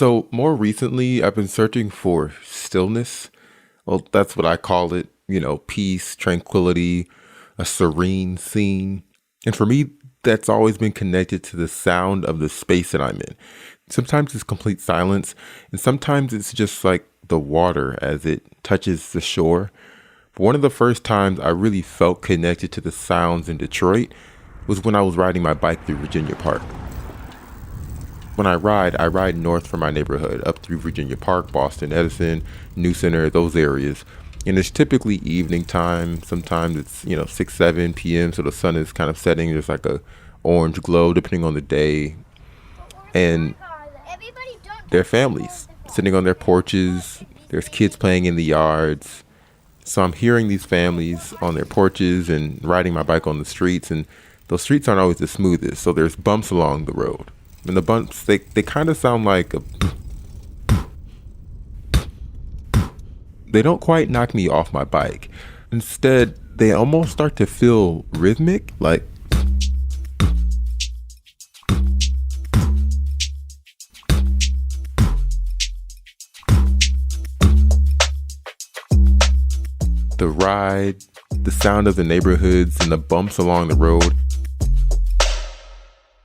So more recently, I've been searching for stillness. Well, that's what I call it, peace, tranquility, a serene scene. And for me, that's always been connected to the sound of the space that I'm in. Sometimes it's complete silence, and sometimes it's just like the water as it touches the shore. But one of the first times I really felt connected to the sounds in Detroit was when I was riding my bike through Virginia Park. When I ride north from my neighborhood up through Virginia Park, Boston, Edison, New Center, those areas. And it's typically evening time. Sometimes it's, 6, 7 p.m. So the sun is kind of setting. There's like a orange glow depending on the day. And there are families sitting on their porches. There's kids playing in the yards. So I'm hearing these families on their porches and riding my bike on the streets. And those streets aren't always the smoothest. So there's bumps along the road. And the bumps, they kind of sound like they don't quite knock me off my bike. Instead, they almost start to feel rhythmic, like the ride, the sound of the neighborhoods and the bumps along the road.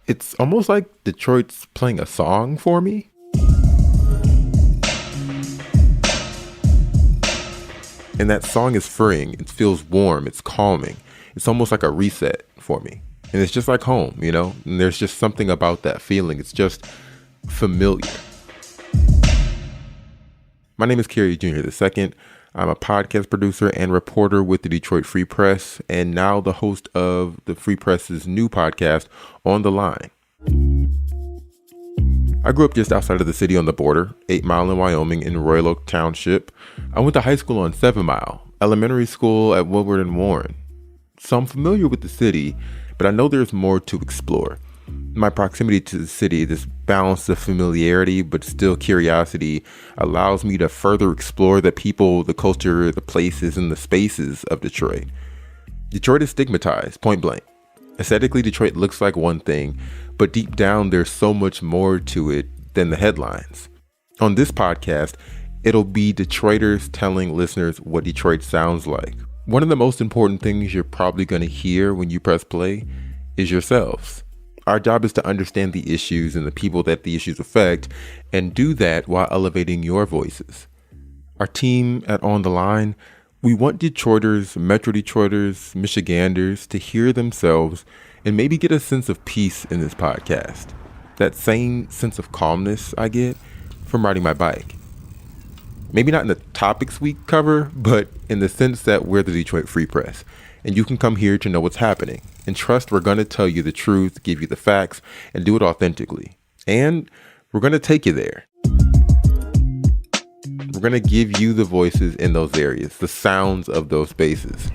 It's almost like Detroit's playing a song for me. And that song is freeing. It feels warm. It's calming. It's almost like a reset for me. And it's just like home, And there's just something about that feeling. It's just familiar. My name is Kerry Jr. II. I'm a podcast producer and reporter with the Detroit Free Press, and now the host of the Free Press's new podcast, On the Line. I grew up just outside of the city on the border, 8 Mile in Wyoming in Royal Oak Township. I went to high school on 7 Mile, elementary school at Woodward and Warren. So I'm familiar with the city, but I know there's more to explore. My proximity to the city, this balance of familiarity but still curiosity, allows me to further explore the people, the culture, the places, and the spaces of Detroit. Detroit is stigmatized, point blank. Aesthetically, Detroit looks like one thing, but deep down there's so much more to it than the headlines. On this podcast, it'll be Detroiters telling listeners what Detroit sounds like. One of the most important things you're probably going to hear when you press play is yourselves. Our job is to understand the issues and the people that the issues affect, and do that while elevating your voices. Our team at On the Line, we want Detroiters, Metro Detroiters, Michiganders to hear themselves and maybe get a sense of peace in this podcast. That same sense of calmness I get from riding my bike. Maybe not in the topics we cover, but in the sense that we're the Detroit Free Press, and you can come here to know what's happening. And trust we're going to tell you the truth, give you the facts, and do it authentically. And we're going to take you there. We're going to give you the voices in those areas, the sounds of those spaces.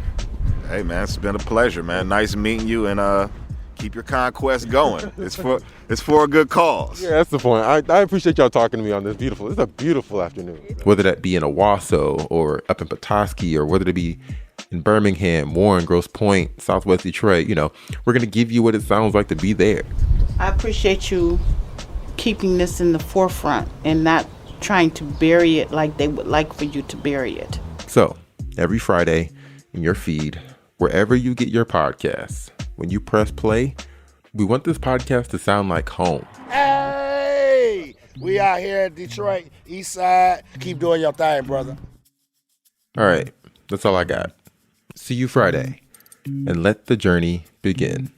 Hey, man, it's been a pleasure, man. Nice meeting you, and keep your conquest going. It's for a good cause. Yeah, that's the point. I appreciate y'all talking to me on this beautiful. It's a beautiful afternoon. Whether that be in Owasso or up in Petoskey, or whether it be in Birmingham, Warren, Grosse Pointe, Southwest Detroit, we're going to give you what it sounds like to be there. I appreciate you keeping this in the forefront and not trying to bury it like they would like for you to bury it. So, every Friday in your feed, wherever you get your podcasts, when you press play, we want this podcast to sound like home. Hey, we out here at Detroit, East Side. Keep doing your thing, brother. All right, that's all I got. See you Friday, and let the journey begin.